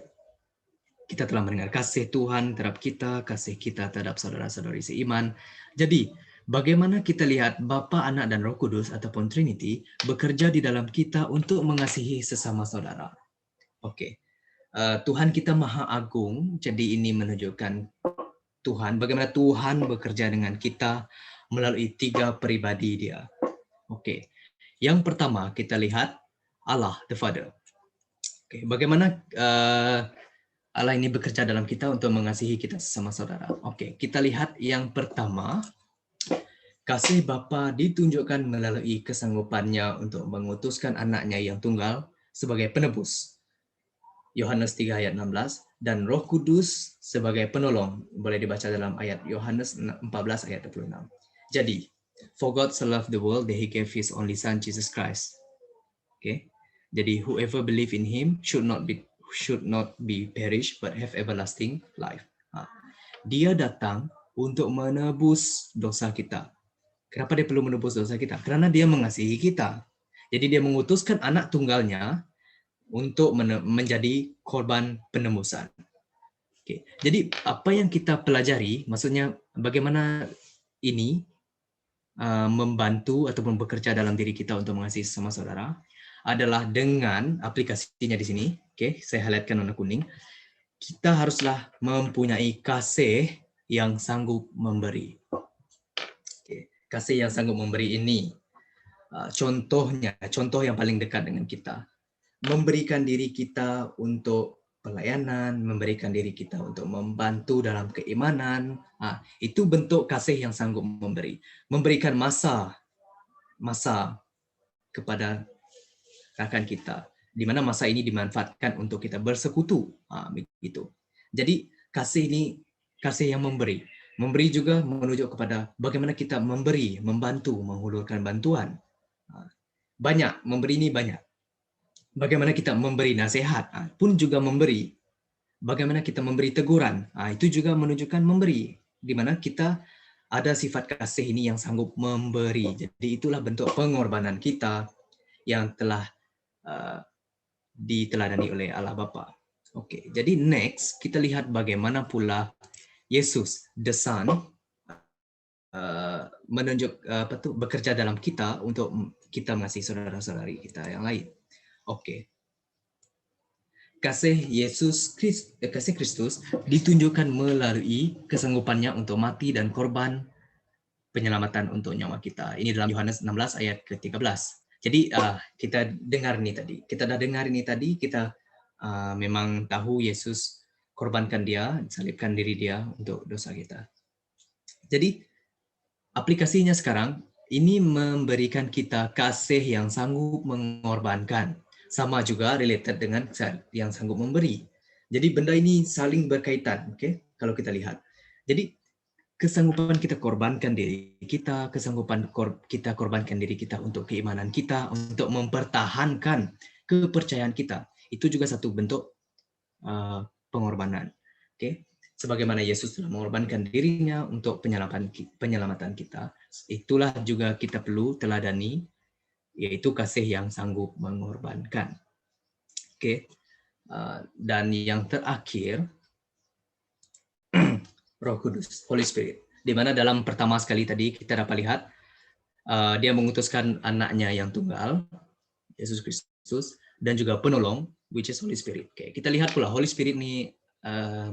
[SPEAKER 1] kita telah mendengar kasih Tuhan terhadap kita, kasih kita terhadap saudara-saudari seiman. Jadi, bagaimana kita lihat Bapa, Anak, dan Roh Kudus ataupun Trinity bekerja di dalam kita untuk mengasihi sesama saudara. Oke, Tuhan kita Maha Agung, jadi ini menunjukkan Tuhan, bagaimana Tuhan bekerja dengan kita melalui 3 pribadi dia. Oke, yang pertama kita lihat Allah, the Father. Oke, bagaimana Allah ini bekerja dalam kita untuk mengasihi kita sesama saudara. Oke, kita lihat yang pertama, kasih Bapa ditunjukkan melalui kesanggupannya untuk mengutuskan anaknya yang tunggal sebagai penebus. Yohanes 3 ayat 16, dan Roh Kudus sebagai penolong. Boleh dibaca dalam ayat Yohanes 14 ayat 26. Jadi, for God so loved the world that he gave his only son Jesus Christ. Okay. Jadi whoever believe in him should not be perish but have everlasting life. Dia datang untuk menebus dosa kita. Kenapa dia perlu menebus dosa kita? Karena dia mengasihi kita. Jadi dia mengutuskan anak tunggalnya untuk menjadi korban penebusan. Okay. Jadi apa yang kita pelajari, maksudnya bagaimana ini membantu ataupun bekerja dalam diri kita untuk mengasihi sesama saudara, adalah dengan aplikasinya di sini. Oke, saya highlightkan warna kuning. Kita haruslah mempunyai kasih yang sanggup memberi. Oke, kasih yang sanggup memberi ini contohnya, contoh yang paling dekat dengan kita, memberikan diri kita untuk pelayanan, memberikan diri kita untuk membantu dalam keimanan. Itu bentuk kasih yang sanggup memberi. Memberikan masa kepada rakan kita, di mana masa ini dimanfaatkan untuk kita bersekutu, begitu. Jadi kasih ini kasih yang memberi. Memberi juga menunjuk kepada bagaimana kita memberi, membantu, menghulurkan bantuan. Banyak, memberi ini banyak. Bagaimana kita memberi nasihat, pun juga memberi. Bagaimana kita memberi teguran, itu juga menunjukkan memberi. Di mana kita ada sifat kasih ini yang sanggup memberi. Jadi itulah bentuk pengorbanan kita yang telah diteladani oleh Allah Bapa. Oke, jadi next kita lihat bagaimana pula Yesus, the Son, bekerja dalam kita untuk kita mengasihi saudara-saudari kita yang lain. Oke. kasih Kristus ditunjukkan melalui kesanggupannya untuk mati dan korban penyelamatan untuk nyawa kita. Ini dalam Yohanes 16 ayat ke-13. Jadi kita dengar ini tadi. Kita dah dengar ini tadi, kita memang tahu Yesus korbankan dia, salibkan diri dia untuk dosa kita. Jadi aplikasinya sekarang, ini memberikan kita kasih yang sanggup mengorbankan. Sama juga related dengan yang sanggup memberi. Jadi benda ini saling berkaitan, oke? Kalau kita lihat. Jadi kesanggupan kita korbankan diri kita, kesanggupan kita korbankan diri kita untuk keimanan kita, untuk mempertahankan kepercayaan kita. Itu juga satu bentuk pengorbanan. Oke? Sebagaimana Yesus telah mengorbankan dirinya untuk penyelamatan kita, itulah juga kita perlu teladani, yaitu kasih yang sanggup mengorbankan. Oke? Dan yang terakhir, Roh Kudus, Holy Spirit. Di mana dalam pertama sekali tadi kita dapat lihat, dia mengutuskan anaknya yang tunggal, Yesus Kristus, dan juga penolong, which is Holy Spirit. Oke, kita lihat pula Holy Spirit ini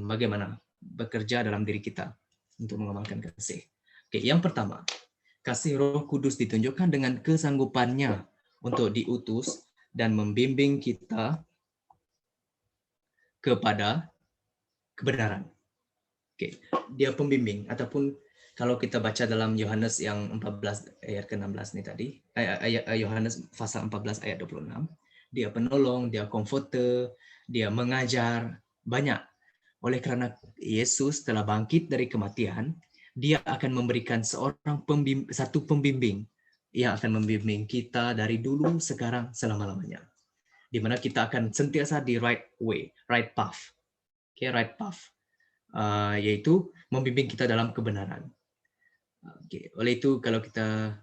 [SPEAKER 1] bagaimana bekerja dalam diri kita untuk mengamalkan kasih. Oke, yang pertama, kasih Roh Kudus ditunjukkan dengan kesanggupannya untuk diutus dan membimbing kita kepada kebenaran. Oke, dia pembimbing, ataupun kalau kita baca dalam Yohanes yang 14 ayat ke-16 ini tadi, Yohanes pasal 14 ayat 26, dia penolong, dia comforter, dia mengajar, banyak. Oleh karena Yesus telah bangkit dari kematian, dia akan memberikan satu pembimbing yang akan membimbing kita dari dulu, sekarang, selama-lamanya. Di mana kita akan sentiasa di right way, right path. Okay, right path. Yaitu membimbing kita dalam kebenaran. Okay. Oleh itu kalau kita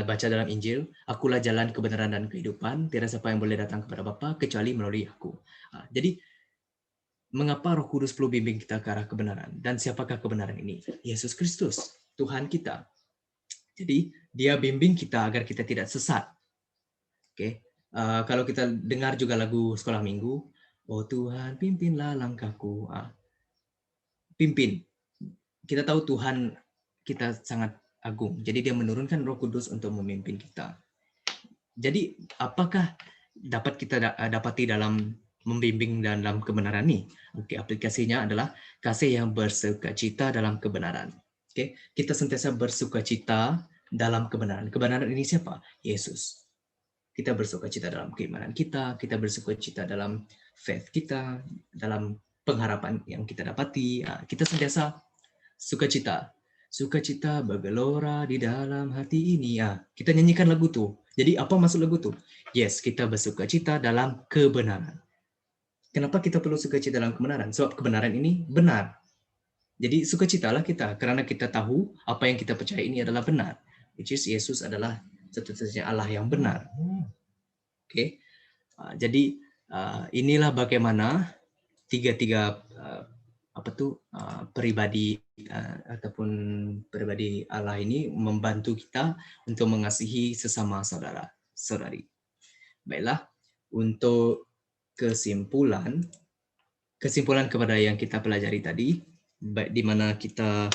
[SPEAKER 1] baca dalam Injil, akulah jalan kebenaran dan kehidupan, tiada siapa yang boleh datang kepada Bapa kecuali melalui aku. Jadi mengapa Roh Kudus perlu bimbing kita ke arah kebenaran? Dan siapakah kebenaran ini? Yesus Kristus, Tuhan kita. Jadi dia bimbing kita agar kita tidak sesat. Oke. Kalau kita dengar juga lagu sekolah minggu, oh Tuhan pimpinlah langkahku. Pimpin. Kita tahu Tuhan kita sangat agung. Jadi dia menurunkan Roh Kudus untuk memimpin kita. Jadi apakah dapat kita dapati dalam membimbing dalam kebenaran ini? Oke, aplikasinya adalah kasih yang bersukacita dalam kebenaran. Oke, kita sentiasa bersukacita dalam kebenaran. Kebenaran ini siapa? Yesus. Kita bersukacita dalam keimanan kita bersukacita dalam faith kita, dalam pengharapan yang kita dapati. Kita sentiasa sukacita. Sukacita bergelora di dalam hati ini. Kita nyanyikan lagu tuh. Jadi apa maksud lagu tuh? Yes, kita bersukacita dalam kebenaran. Kenapa kita perlu sukacita dalam kebenaran? Sebab kebenaran ini benar. Jadi sukacitalah kita karena kita tahu apa yang kita percaya ini adalah benar. Which is Yesus adalah satu-satunya Allah yang benar. Oke. Jadi inilah bagaimana tiga pribadi ataupun pribadi Allah ini membantu kita untuk mengasihi sesama saudara-saudari. Baiklah, untuk kesimpulan kepada yang kita pelajari tadi, baik di mana kita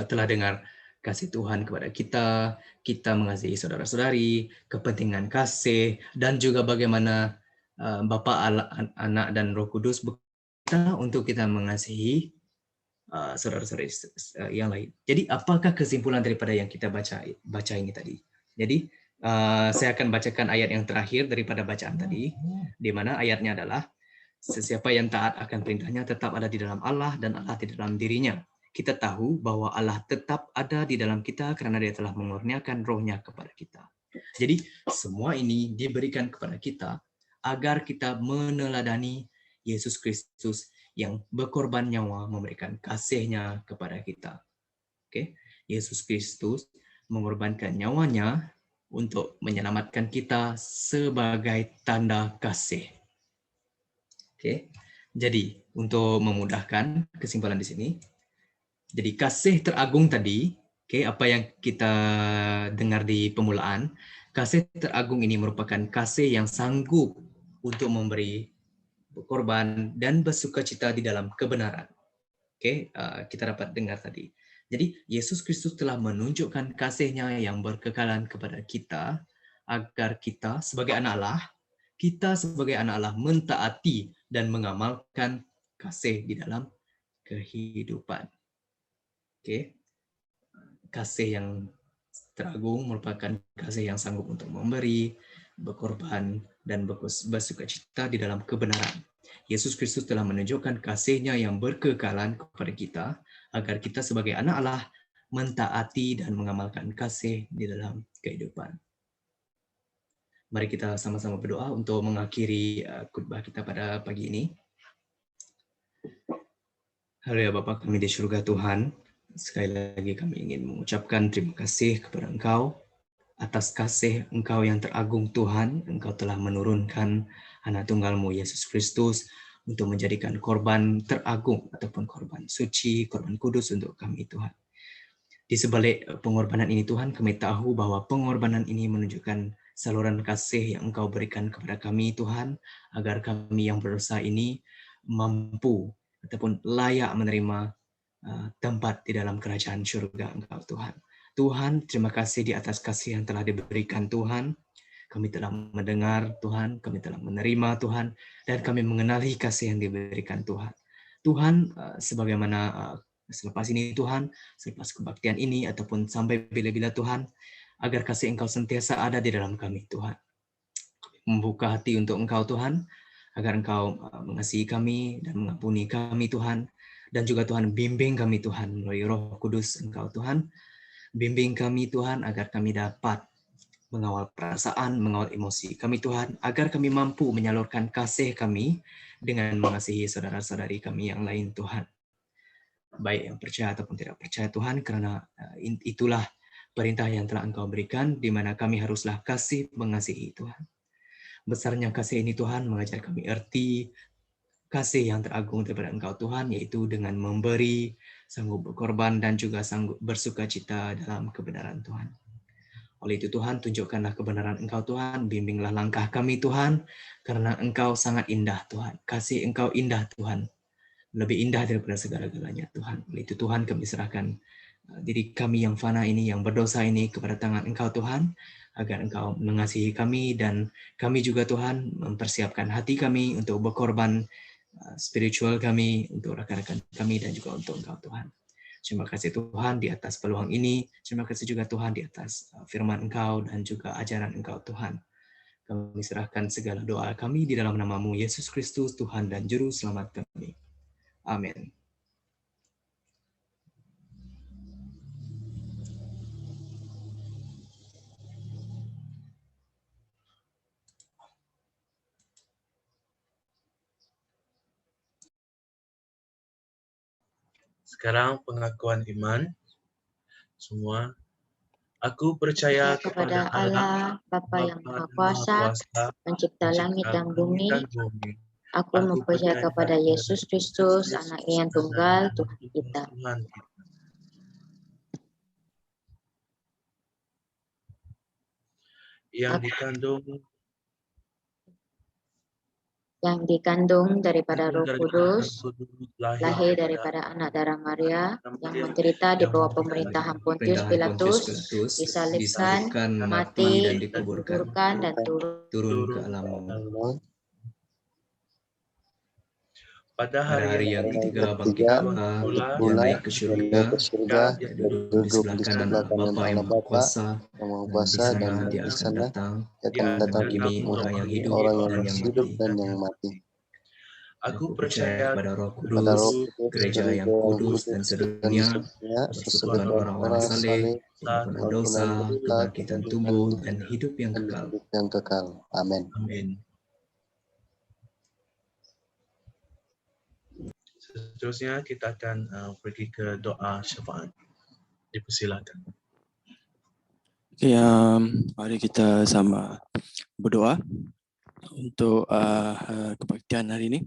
[SPEAKER 1] telah dengar kasih Tuhan kepada kita mengasihi saudara-saudari, kepentingan kasih, dan juga bagaimana Bapa, Anak, dan Roh Kudus kita untuk kita mengasihi saudara-saudari yang lain. Jadi apakah kesimpulan daripada yang kita baca ini tadi? Jadi saya akan bacakan ayat yang terakhir daripada bacaan tadi, di mana ayatnya adalah sesiapa yang taat akan perintahnya tetap ada di dalam Allah dan Allah di dalam dirinya. Kita tahu bahwa Allah tetap ada di dalam kita karena dia telah mengurniakan rohnya kepada kita. Jadi semua ini diberikan kepada kita agar kita meneladani Yesus Kristus yang berkorban nyawa memberikan kasih-Nya kepada kita. Oke, Yesus Kristus mengorbankan nyawanya untuk menyelamatkan kita sebagai tanda kasih. Oke. Jadi untuk memudahkan kesimpulan di sini, jadi kasih teragung tadi, oke, apa yang kita dengar di pemulaan, Kasih teragung ini merupakan kasih yang sanggup untuk memberi, berkorban, dan bersukacita di dalam kebenaran. Oke, kita dapat dengar tadi. Jadi Yesus Kristus telah menunjukkan kasih-Nya yang berkekalan kepada kita agar kita sebagai anak Allah mentaati dan mengamalkan kasih di dalam kehidupan. Oke. Kasih yang teragung merupakan kasih yang sanggup untuk memberi, berkorban, dan bersukacita di dalam kebenaran. Yesus Kristus telah menunjukkan kasih-Nya yang berkekalan kepada kita agar kita sebagai anak Allah mentaati dan mengamalkan kasih di dalam kehidupan. Mari kita sama-sama berdoa untuk mengakhiri khotbah kita pada pagi ini. Haleluya Bapa kami di surga Tuhan, sekali lagi kami ingin mengucapkan terima kasih kepada Engkau atas kasih Engkau yang teragung Tuhan. Engkau telah menurunkan anak tunggal-Mu Yesus Kristus untuk menjadikan korban teragung ataupun korban suci, korban kudus untuk kami Tuhan. Di sebalik pengorbanan ini Tuhan, kami tahu bahwa pengorbanan ini menunjukkan saluran kasih yang Engkau berikan kepada kami Tuhan, agar kami yang berdosa ini mampu ataupun layak menerima tempat di dalam kerajaan surga Engkau Tuhan. Tuhan, terima kasih di atas kasih yang telah diberikan Tuhan. Kami telah mendengar Tuhan, kami telah menerima Tuhan, dan kami mengenali kasih yang diberikan Tuhan. Tuhan, sebagaimana selepas ini Tuhan, selepas kebaktian ini, ataupun sampai bila-bila Tuhan, agar kasih Engkau sentiasa ada di dalam kami Tuhan. Membuka hati untuk Engkau Tuhan, agar Engkau mengasihi kami dan mengampuni kami Tuhan, dan juga Tuhan bimbing kami Tuhan melalui Roh Kudus Engkau Tuhan. Bimbing kami Tuhan agar kami dapat mengawal perasaan, mengawal emosi kami Tuhan, agar kami mampu menyalurkan kasih kami dengan mengasihi saudara-saudari kami yang lain Tuhan. Baik yang percaya ataupun tidak percaya Tuhan, karena itulah perintah yang telah Engkau berikan, di mana kami haruslah kasih mengasihi Tuhan. Besarnya kasih ini Tuhan mengajar kami erti kasih yang teragung daripada Engkau Tuhan, yaitu dengan memberi, sanggup berkorban, dan juga sanggup bersukacita dalam kebenaran Tuhan. Oleh itu Tuhan, tunjukkanlah kebenaran Engkau Tuhan, bimbinglah langkah kami Tuhan, karena Engkau sangat indah Tuhan. Kasih Engkau indah Tuhan, lebih indah daripada segala-galanya Tuhan. Oleh itu Tuhan, kami serahkan diri kami yang fana ini, yang berdosa ini kepada tangan Engkau Tuhan, agar Engkau mengasihi kami, dan kami juga Tuhan mempersiapkan hati kami untuk berkorban spiritual kami, untuk rekan-rekan kami, dan juga untuk Engkau Tuhan. Terima kasih Tuhan di atas peluang ini. Terima kasih juga Tuhan di atas firman Engkau dan juga ajaran Engkau Tuhan. Kami serahkan segala doa kami di dalam nama-Mu Yesus Kristus, Tuhan dan Juru Selamat kami. Amin.
[SPEAKER 2] Sekarang pengakuan iman. Semua. Aku percaya kepada Allah, Bapa yang Maha Kuasa, pencipta langit dan bumi. Aku percaya kepada Yesus Kristus, Anak-Nya yang tunggal, Tuhan kita. Yang dikandung daripada Roh Kudus, lahir daripada anak darah Maria, yang menderita di bawah pemerintahan Pontius Pilatus, disalibkan, mati, dan dikuburkan, dan turun ke alam maut. Pada hari yang ketiga bangkit pula, dia naik ke surga, dia duduk di sebelah kanan Bapa yang Maha Kuasa, dan di sana dia akan datang menghakimi orang yang hidup dan yang mati. Aku percaya kepada Roh Kudus, gereja yang kudus dan sedunia, persekutuan orang-orang saleh, pengampunan dosa, kebangkitan tubuh, dan hidup yang kekal. Amin. Seterusnya kita akan pergi ke doa syafaat. Dipersilakan.
[SPEAKER 3] Oke, mari kita sama berdoa untuk kebaktian hari ini.